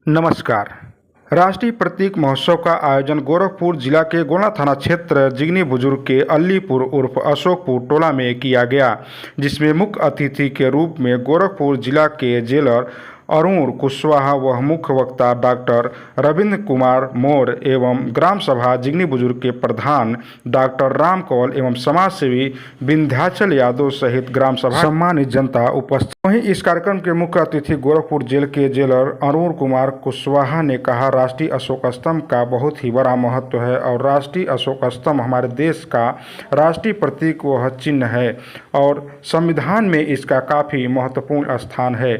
नमस्कार। राष्ट्रीय प्रतीक महोत्सव का आयोजन गोरखपुर जिला के गोला थाना क्षेत्र जिगनी बुजुर्ग के अलीपुर उर्फ अशोकपुर टोला में किया गया, जिसमें मुख्य अतिथि के रूप में गोरखपुर जिला के जेलर अरुण कुशवाहा व मुख्य वक्ता डॉक्टर रविंद्र कुमार मौर्य एवं ग्राम सभा जिगनी बुजुर्ग के प्रधान डॉक्टर राम कौल एवं समाज सेवी विंध्याचल यादव सहित ग्राम सभा सम्मानित जनता उपस्थित। वहीं इस कार्यक्रम के मुख्य अतिथि गोरखपुर जेल के जेलर अरुण कुमार कुशवाहा ने कहा, राष्ट्रीय अशोक स्तंभ का बहुत ही बड़ा महत्व है और राष्ट्रीय अशोक स्तंभ हमारे देश का राष्ट्रीय प्रतीक व चिन्ह है और संविधान में इसका काफ़ी महत्वपूर्ण स्थान है।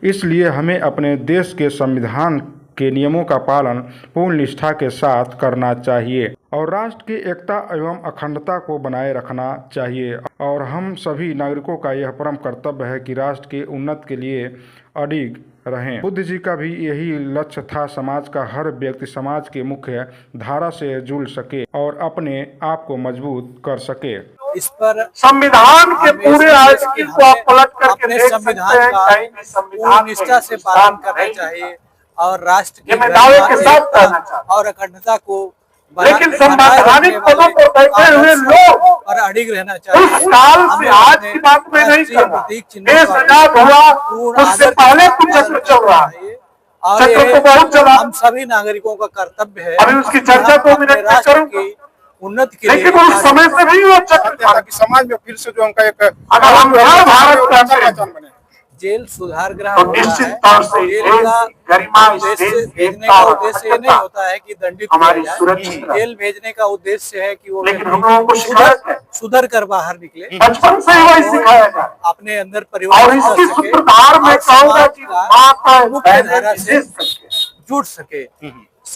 इसलिए हमें अपने देश के संविधान के नियमों का पालन पूर्ण निष्ठा के साथ करना चाहिए और राष्ट्र की एकता एवं अखंडता को बनाए रखना चाहिए और हम सभी नागरिकों का यह परम कर्तव्य है कि राष्ट्र के उन्नति के लिए अडिग रहें। बुद्ध जी का भी यही लक्ष्य था, समाज का हर व्यक्ति समाज के मुख्य धारा से जुड़ सके और अपने आप को मजबूत कर सके। इस पर संविधान के पूरे आर्टिकल को आप पलट करके अपने देख संविधान सकते का हैं, कहीं पूर्ण निष्ठा से पालन करना चाहिए और राष्ट्र की मैं दावे के साथ एकता कहना चाहता हूं। और अखंडता को लेकिन संवैधानिक पदों पर बैठे हुए लोग और अडिग रहना चाहिए। उस काल से आज की बात में नहीं कर रहा। देश आजाद हुआ उससे पहले कुछ चक्र चल रहा है और चक्र तो बहुत चला। हम सभी नागरिकों का कर्तव्य है अभी उसकी चर्चा तो मैं नहीं करूंगा, उन्नति के लिए लेकिन उस समय से भी वो चक्र था कि समाज में फिर से जो उनका एक अगर हम हर भारत का जेल सुधार गृह तो होता निश्चित है। तौर से जेल देश का की गरिमा, इस उद्देश्य देश की भेजने एकता का और उद्देश्य ये नहीं अखंडता होता है कि दंडित हमारी किया जाए। सुरक्षित रहे। जेल भेजने का उद्देश्य है कि वो लेकिन व्यक्ति हम लोगों को शिकायत है, सुधर कर बाहर निकले, बचपन से ही वही सिखाया जाए अपने अंदर परिवार और इसकी सूत्रधार में कहूंगा कि माता मुख्य धारा से जुड़ सके।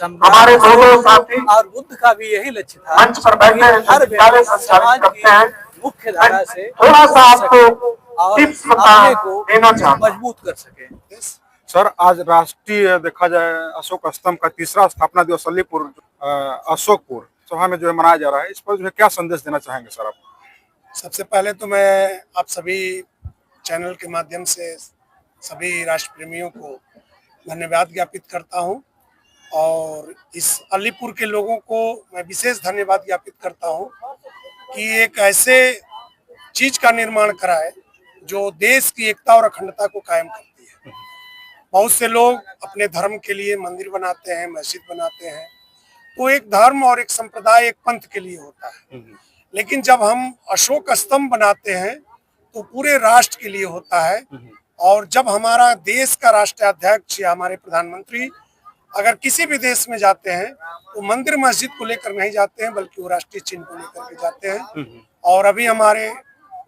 हमारे दोनों साथी और बुद्ध का भी यही लक्ष्य था मंच पर बैठे हैं, हर विद्यालय व्यक्ति संचालित समाज करते हैं। की मुख्य धारा से थोड़ा सा आपको और टिप्स अपने को देना चाहता हूं। मजबूत कर सके। सर, आज राष्ट्रीय देखा जाए अशोक स्तंभ का तीसरा स्थापना दिवस अलीपुर अशोकपुर सभा में जो है मनाया जा रहा है, इस पर जो है क्या संदेश देना चाहेंगे सर आप? सबसे पहले तो मैं आप सभी चैनल के माध्यम से सभी राष्ट्र प्रेमियों को धन्यवाद ज्ञापित करता हूं और इस अलीपुर के लोगों को मैं विशेष धन्यवाद ज्ञापित करता हूं कि एक ऐसे चीज का निर्माण कराए जो देश की एकता और अखंडता को कायम करती है। बहुत से लोग अपने धर्म के लिए मंदिर बनाते हैं, मस्जिद बनाते हैं, तो एक धर्म और एक संप्रदाय एक पंथ के लिए होता है, लेकिन जब हम अशोक स्तंभ बनाते हैं तो पूरे राष्ट्र के लिए होता है। और जब हमारा देश का राष्ट्राध्यक्ष या हमारे प्रधानमंत्री अगर किसी भी देश में जाते हैं तो मंदिर मस्जिद को लेकर नहीं जाते हैं, बल्कि वो राष्ट्रीय चिन्ह को लेकर के जाते हैं। और अभी हमारे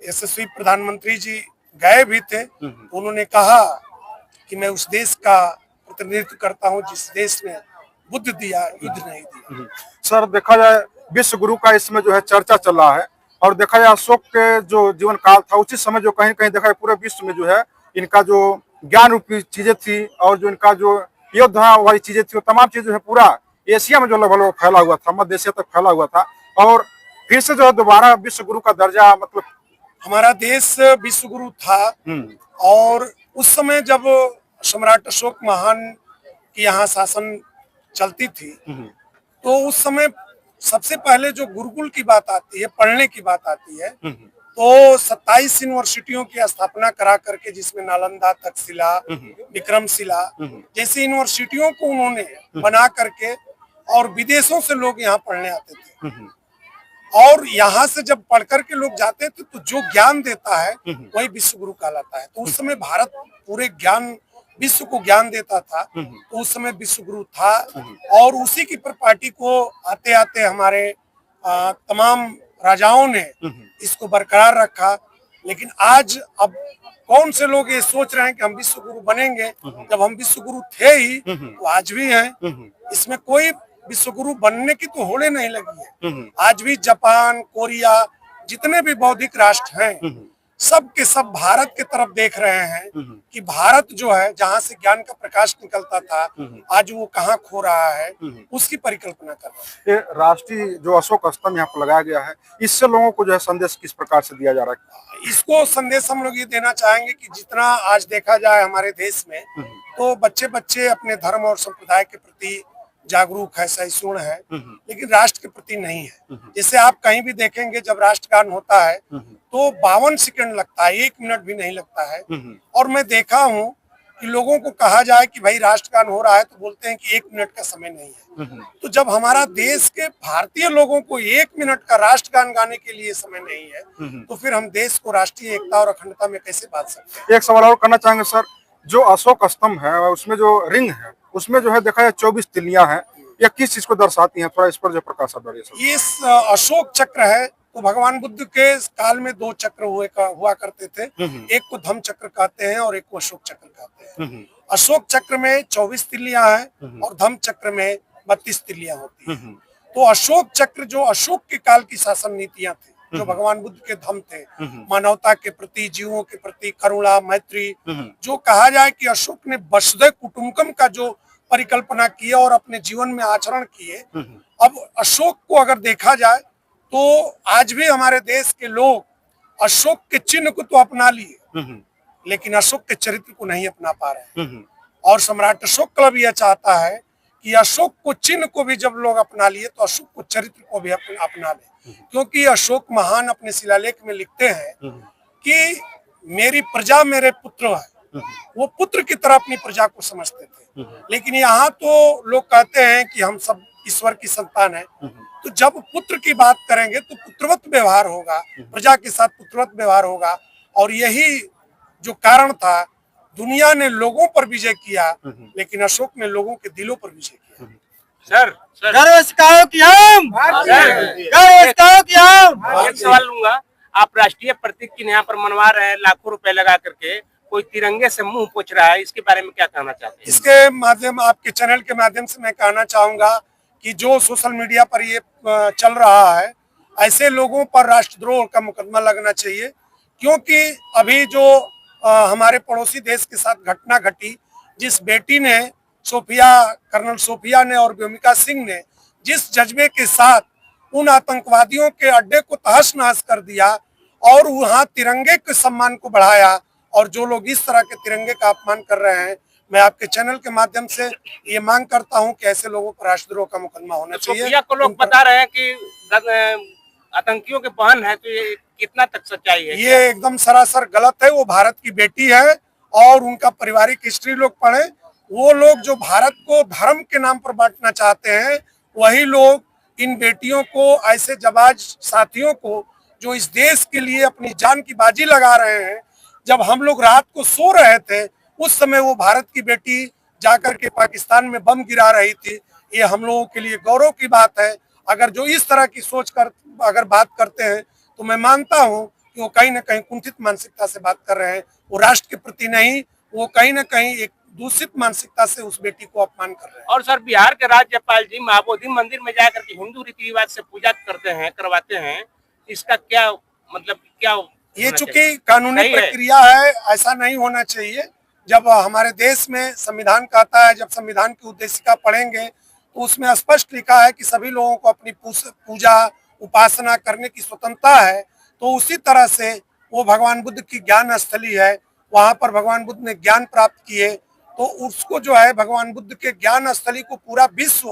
यशस्वी प्रधानमंत्री जी गए भी थे, तो उन्होंने कहा कि मैं उस देश का प्रतिनिधित्व करता हूं जिस देश में बुद्ध दिया, युद्ध नहीं दिया। सर, देखा जाए विश्व गुरु का इसमें जो है चर्चा चल रहा है और देखा जाए अशोक के जो जीवन काल था उसी समय जो कहीं कहीं देखा जाए पूरे विश्व में जो है इनका जो ज्ञान रूपी चीजें थी और जो इनका जो योद्धा वाली चीजें थी वो तमाम चीजें जो है पूरा एशिया में जो लगभग फैला हुआ था, मध्य एशिया तक फैला हुआ था और फिर से जो है दोबारा विश्व गुरु का दर्जा मतलब हमारा देश विश्व गुरु था। और उस समय जब सम्राट अशोक महान की यहाँ शासन चलती थी तो उस समय सबसे पहले जो गुरुकुल की बात आती है, पढ़ने की बात आती है, तो 27 यूनिवर्सिटियों की स्थापना करा करके जिसमें नालंदा, तक्षशिला, विक्रमशिला जैसी यूनिवर्सिटियों को उन्होंने बना करके और विदेशों से लोग यहाँ पढ़ने आते थे। और यहाँ से जब पढ़ करके लोग जाते थे तो जो ज्ञान देता है वही विश्व गुरु कहलाता है। तो उस समय भारत पूरे ज्ञान विश्व को ज्ञान देता था, तो उस समय विश्व गुरु था और उसी की परिपाटी को आते आते हमारे तमाम राजाओं ने इसको बरकरार रखा। लेकिन आज अब कौन से लोग ये सोच रहे हैं कि हम विश्व गुरु बनेंगे, जब हम विश्व गुरु थे ही तो आज भी हैं। इसमें कोई विश्व गुरु बनने की तो होड़े नहीं लगी है। आज भी जापान, कोरिया जितने भी बौद्धिक राष्ट्र हैं सब के सब भारत की तरफ देख रहे हैं कि भारत जो है जहाँ से ज्ञान का प्रकाश निकलता था आज वो कहाँ खो रहा है, उसकी परिकल्पना कर रहे हैं। ये राष्ट्रीय जो अशोक स्तंभ यहाँ पर लगाया गया है, इससे लोगों को जो है संदेश किस प्रकार से दिया जा रहा है? इसको संदेश हम लोग ये देना चाहेंगे कि जितना आज देखा जाए हमारे देश में, तो बच्चे बच्चे अपने धर्म और संप्रदाय के प्रति जागरूक है, सहिष्णु है, लेकिन राष्ट्र के प्रति नहीं है। जैसे आप कहीं भी देखेंगे जब राष्ट्रगान होता है तो 52 सेकंड लगता है, 1 मिनट भी नहीं लगता है। और मैं देखा हूँ कि लोगों को कहा जाए कि भाई राष्ट्रगान हो रहा है तो बोलते हैं कि 1 मिनट का समय नहीं है। तो जब हमारा देश के भारतीय लोगों को 1 मिनट का राष्ट्रगान गाने के लिए समय नहीं है, तो फिर हम देश को राष्ट्रीय एकता और अखंडता में कैसे बांध सकते हैं? एक सवाल और करना चाहेंगे सर, जो अशोक स्तंभ है उसमें जो रिंग है उसमें जो है देखा जाए 24 तिल्लियां हैं, ये किस चीज को दर्शाती हैं? थोड़ा इस पर जो प्रकाश डालिए सर। ये अशोक चक्र है, तो भगवान बुद्ध के काल में 2 चक्र हुआ करते थे। एक को धम्म चक्र कहते हैं और एक को अशोक चक्र कहते हैं। अशोक चक्र में 24 तिल्लियां हैं और धम्म चक्र में 32 तिल्लियां होती हैं। तो अशोक चक्र जो अशोक के काल की शासन नीतियां थी, जो भगवान बुद्ध के धम्म थे, मानवता के प्रति, जीवों के प्रति करुणा, मैत्री, जो कहा जाए कि अशोक ने वसुधैव कुटुंबकम का जो परिकल्पना किया और अपने जीवन में आचरण किए। अब अशोक को अगर देखा जाए तो आज भी हमारे देश के लोग अशोक के चिन्ह को तो अपना लिए, लेकिन अशोक के चरित्र को नहीं अपना पा रहे हैं। और सम्राट अशोक क्लब यह चाहता है कि अशोक को चिन्ह को भी जब लोग अपना लिए तो अशोक को चरित्र को भी अपना ले, क्योंकि अशोक महान अपने शिलालेख में लिखते हैं कि मेरी प्रजा मेरे पुत्र है। वो पुत्र की तरह अपनी प्रजा को समझते थे, लेकिन यहाँ तो लोग कहते हैं कि हम सब ईश्वर की संतान है। तो जब पुत्र की बात करेंगे तो पुत्रवत व्यवहार होगा, प्रजा के साथ पुत्रवत व्यवहार होगा। और यही जो कारण था, दुनिया ने लोगों पर विजय किया, लेकिन अशोक ने लोगों के दिलों पर विजय किया। सर एक सवाल लूंगा, आप राष्ट्रीय प्रतीक चिन्ह यहाँ पर मनवा रहे हैं लाखों रुपए लगा करके, कोई तिरंगे से मुंह पोछ रहा है, इसके बारे में क्या कहना चाहते हैं? इसके माध्यम, आपके चैनल के माध्यम से मैं कहना चाहूंगा कि जो सोशल मीडिया पर ये चल रहा है, ऐसे लोगों पर राष्ट्रद्रोह का मुकदमा लगना चाहिए। क्योंकि अभी जो हमारे पड़ोसी देश के साथ घटना घटी, जिस बेटी ने कर्नल सोफिया ने और व्योमिका सिंह ने जिस जज्बे के साथ उन आतंकवादियों के अड्डे को तहस नहस कर दिया और वहां तिरंगे के सम्मान को बढ़ाया, और जो लोग इस तरह के तिरंगे का अपमान कर रहे हैं, मैं आपके चैनल के माध्यम से ये मांग करता हूं कि ऐसे लोगों पर राष्ट्रद्रोह का मुकदमा होना चाहिए। सोफिया को लोग बता रहे हैं कि आतंकियों के बहन है, तो ये कितना तक सच्चाई है? ये एकदम सरासर गलत है। वो भारत की बेटी है और उनका पारिवारिक हिस्ट्री लोग पढ़े। वो लोग जो भारत को धर्म के नाम पर बांटना चाहते हैं, वही लोग इन बेटियों को, ऐसे जाबाज साथियों को जो इस देश के लिए अपनी जान की बाजी लगा रहे हैं, जब हम लोग रात को सो रहे थे उस समय वो भारत की बेटी जाकर के पाकिस्तान में बम गिरा रही थी। ये हम लोगों के लिए गौरव की बात है। अगर जो इस तरह की सोच कर अगर बात करते हैं तो मैं मानता हूं कि वो कहीं ना कहीं कुंठित मानसिकता से बात कर रहे हैं। वो राष्ट्र के प्रति नहीं, वो कहीं ना कहीं एक दूषित मानसिकता से उस बेटी को अपमान कर रहे हैं। और सर, बिहार के राज्यपाल जी महाबोधि मंदिर में जाकर के हिंदू रीति रिवाज से पूजा करवाते हैं, इसका क्या मतलब, क्या ये चूंकि कानूनी प्रक्रिया है, ऐसा नहीं होना चाहिए। जब हमारे देश में संविधान कहता है, जब संविधान की उद्देशिका पढ़ेंगे तो उसमें स्पष्ट लिखा है कि सभी लोगों को अपनी पूजा उपासना करने की स्वतंत्रता है। तो उसी तरह से वो भगवान बुद्ध की ज्ञान स्थली है, वहां पर भगवान बुद्ध ने ज्ञान प्राप्त किए, तो उसको जो है भगवान बुद्ध के ज्ञान स्थली को पूरा विश्व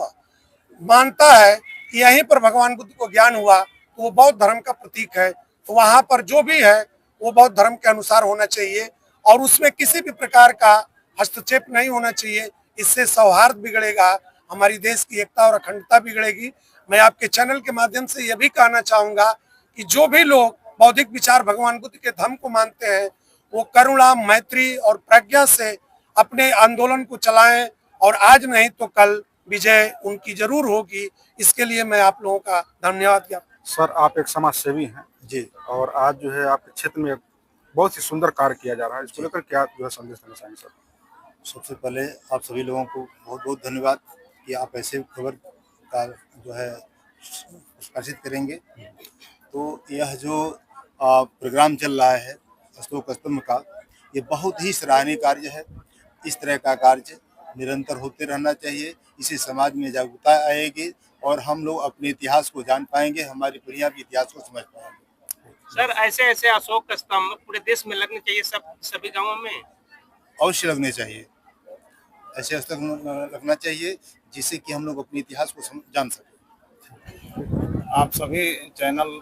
मानता है कि यहीं पर भगवान बुद्ध को ज्ञान हुआ, तो वो बौद्ध धर्म का प्रतीक है। तो वहां पर जो भी है वो बौद्ध धर्म के अनुसार होना चाहिए और उसमें किसी भी प्रकार का हस्तक्षेप नहीं होना चाहिए। इससे सौहार्द बिगड़ेगा, हमारी देश की एकता और अखंडता बिगड़ेगी। मैं आपके चैनल के माध्यम से यह भी कहना चाहूंगा कि जो भी लोग बौद्धिक विचार भगवान बुद्ध के धर्म को मानते हैं, वो करुणा, मैत्री और प्रज्ञा से अपने आंदोलन को चलाएं, और आज नहीं तो कल विजय उनकी जरूर होगी। इसके लिए मैं आप लोगों का धन्यवाद ज्ञापन। सर, आप एक समाज सेवी हैं जी, और आज जो है आपके क्षेत्र में बहुत ही सुंदर कार्य किया जा रहा है, इसको लेकर क्या जो है संदेश देना चाहेंगे सर? सबसे पहले आप सभी लोगों को बहुत बहुत धन्यवाद कि आप ऐसे खबर का जो है प्रकाशित करेंगे। तो यह जो प्रोग्राम चल रहा है अशोक स्तंभ का ये बहुत ही सराहनीय कार्य है। इस तरह का कार्य निरंतर होते रहना चाहिए। इससे समाज में जागरूकता आएगी और हम लोग अपने इतिहास को जान पाएंगे, हमारी पीढ़ियां भी इतिहास को समझ पाएंगे। सर ऐसे ऐसे अशोक स्तंभ पूरे देश में लगने चाहिए, सभी गांवों में अवश्य लगने चाहिए। ऐसे स्तंभ लगना चाहिए जिससे कि हम लोग अपने इतिहास को जान सकें। आप सभी चैनल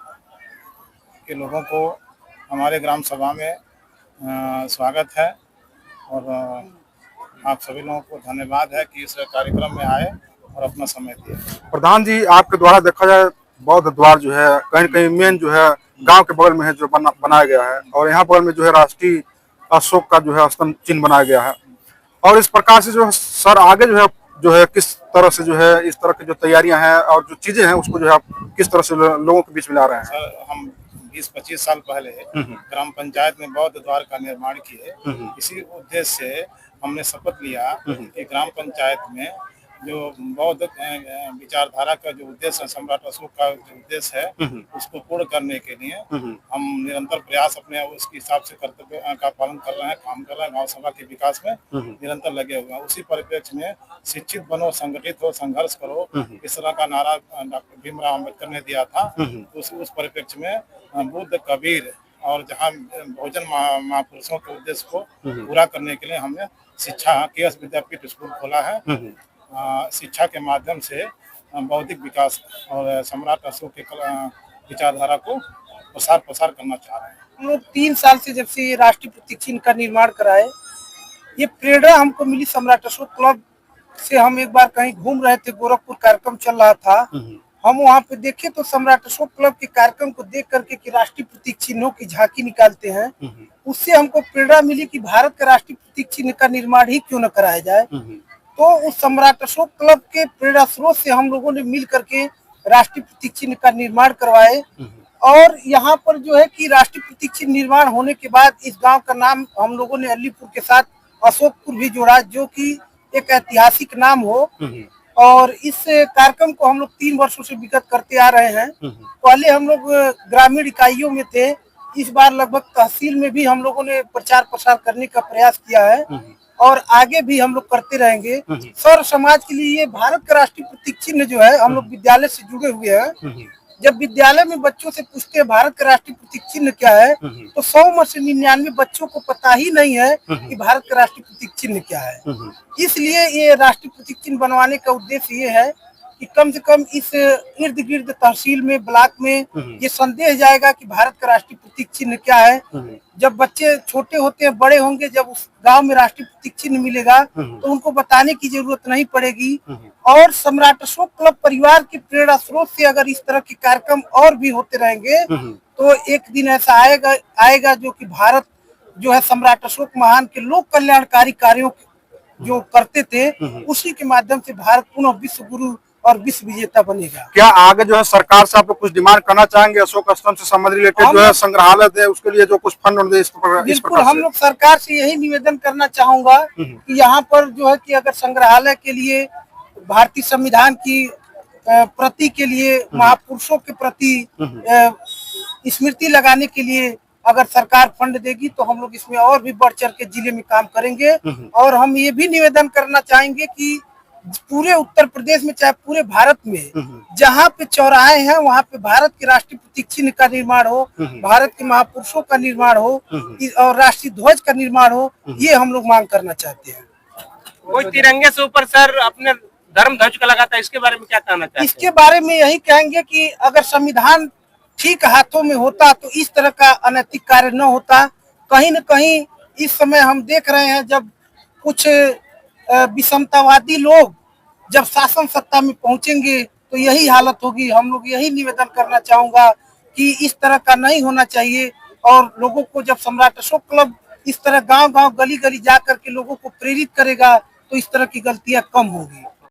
के लोगों को हमारे ग्राम सभा में स्वागत है और आप सभी लोगों को धन्यवाद है कि इस कार्यक्रम में आए और अपना समय दिए। प्रधान जी, आपके द्वारा देखा जाए बौद्ध द्वार जो है कहीं कहीं मेन जो है गांव के बगल में है, जो बनाया गया है, और यहाँ बगल में जो है राष्ट्रीय अशोक का जो है स्तंभ चिन्ह बनाया गया है। और इस प्रकार से जो है सर आगे जो है किस तरह से जो है इस तरह की जो तैयारियां हैं और जो चीजें हैं उसको जो है आप किस तरह से लोगों के बीच में ला रहे हैं? सर हम 20-25 साल पहले ग्राम पंचायत में बौद्ध द्वार का निर्माण किए। इसी उद्देश्य से हमने शपथ लिया कि ग्राम पंचायत में जो बौद्ध विचारधारा का जो उद्देश्य है, सम्राट अशोक का जो उद्देश्य है, उसको पूर्ण करने के लिए हम निरंतर प्रयास अपने उसके हिसाब से कर्तव्य का पालन कर रहे हैं, काम कर रहे हैं। गांव सभा के विकास में निरंतर लगे हुए हैं। उसी परिप्रेक्ष्य में शिक्षित बनो, संगठित हो, संघर्ष करो, इस तरह का नारा डॉक्टर भीमराव अम्बेडकर ने दिया था। उस परिप्रेक्ष्य में बुद्ध, कबीर और जहाँ बहुजन महापुरुषों के उद्देश्य को पूरा करने के लिए हमने शिक्षा केएस विद्यापीठ स्कूल खोला है। शिक्षा के माध्यम से बौद्धिक विकास और सम्राट अशोक के विचारधारा को प्रसार करना चाह रहे हैं। हम लोग 3 साल से जब से ये राष्ट्रीय प्रतीक चिन्ह का निर्माण कराए, ये प्रेरणा हमको मिली सम्राट अशोक क्लब से। हम एक बार कहीं घूम रहे थे, गोरखपुर कार्यक्रम चल रहा था, हम वहाँ पे देखे तो सम्राट अशोक क्लब के कार्यक्रम को देख करके कि राष्ट्रीय प्रतीक चिन्हों की झांकी निकालते हैं, उससे हमको प्रेरणा मिली कि भारत का राष्ट्रीय प्रतीक चिन्ह का निर्माण ही क्यों न कराया जाए। तो उस सम्राट अशोक क्लब के प्रेरणा स्रोत से हम लोगों ने मिल करके राष्ट्रीय प्रतीक चिन्ह का निर्माण करवाए। और यहाँ पर जो है कि राष्ट्रीय प्रतीक चिन्ह निर्माण होने के बाद इस गांव का नाम हम लोगों ने अलीपुर के साथ अशोकपुर भी जोड़ा, जो कि एक ऐतिहासिक नाम हो। और इस कार्यक्रम को हम लोग 3 वर्षों से विगत करते आ रहे हैं। पहले हम लोग ग्रामीण इकाइयों में थे, इस बार लगभग तहसील में भी हम लोगों ने प्रचार प्रसार करने का प्रयास किया है और आगे भी हम लोग करते रहेंगे। सर समाज के लिए ये भारत का राष्ट्रीय प्रतीक चिन्ह जो है, हम लोग विद्यालय से जुड़े हुए हैं। जब विद्यालय में बच्चों से पूछते हैं भारत का राष्ट्रीय प्रतीक चिन्ह क्या है, तो 100 में से 99 बच्चों को पता ही नहीं है कि भारत का राष्ट्रीय प्रतीक चिन्ह क्या है। इसलिए ये राष्ट्रीय प्रतीक चिन्ह बनवाने का उद्देश्य ये है कि कम से कम इस इर्द गिर्द तहसील में, ब्लॉक में ये संदेह जाएगा कि भारत का राष्ट्रीय प्रतीक चिन्ह क्या है। जब बच्चे छोटे होते हैं, बड़े होंगे, जब उस गांव में राष्ट्रीय प्रतीक चिन्ह मिलेगा तो उनको बताने की जरूरत नहीं पड़ेगी। और सम्राट अशोक क्लब परिवार के प्रेरणा स्रोत से अगर इस तरह के कार्यक्रम और भी होते रहेंगे तो एक दिन ऐसा आएगा जो कि भारत जो है सम्राट अशोक महान के लोक कल्याणकारी कार्यों जो करते थे, उसी के माध्यम से भारत पुनः विश्व गुरु और विश्व विजेता बनेगा। क्या आगे जो है सरकार से आप लोग कुछ डिमांड करना चाहेंगे? अशोक स्तंभ से संबंधित रिलेटेड जो है संग्रहालय है, उसके लिए जो कुछ फंड दे, इस बिल्कुल हम लोग सरकार से यही निवेदन करना चाहूंगा कि यहाँ पर जो है कि अगर संग्रहालय के लिए, भारतीय संविधान की प्रति के लिए, महापुरुषों के प्रति स्मृति लगाने के लिए अगर सरकार फंड देगी तो हम लोग इसमें और भी बढ़ चढ़ के जिले में काम करेंगे। और हम ये भी निवेदन करना चाहेंगे कि पूरे उत्तर प्रदेश में, चाहे पूरे भारत में, जहाँ पे चौराहे हैं वहाँ पे भारत के राष्ट्रीय प्रतीक चिन्ह का निर्माण हो, भारत के महापुरुषों का निर्माण हो और राष्ट्रीय ध्वज का निर्माण हो, ये हम लोग मांग करना चाहते हैं। कोई तिरंगे से ऊपर सर अपने धर्म ध्वज का लगाता है, इसके बारे में क्या कहना चाहते हैं? इसके बारे में यही कहेंगे कि अगर संविधान ठीक हाथों में होता तो इस तरह का अनैतिक कार्य न होता। कहीं न कहीं इस समय हम देख रहे हैं, जब कुछ विषमतावादी लोग जब शासन सत्ता में पहुंचेंगे तो यही हालत होगी। हम लोग यही निवेदन करना चाहूंगा कि इस तरह का नहीं होना चाहिए। और लोगों को जब सम्राट अशोक क्लब इस तरह गांव-गांव, गली-गली जा करके लोगों को प्रेरित करेगा तो इस तरह की गलतियां कम होगी।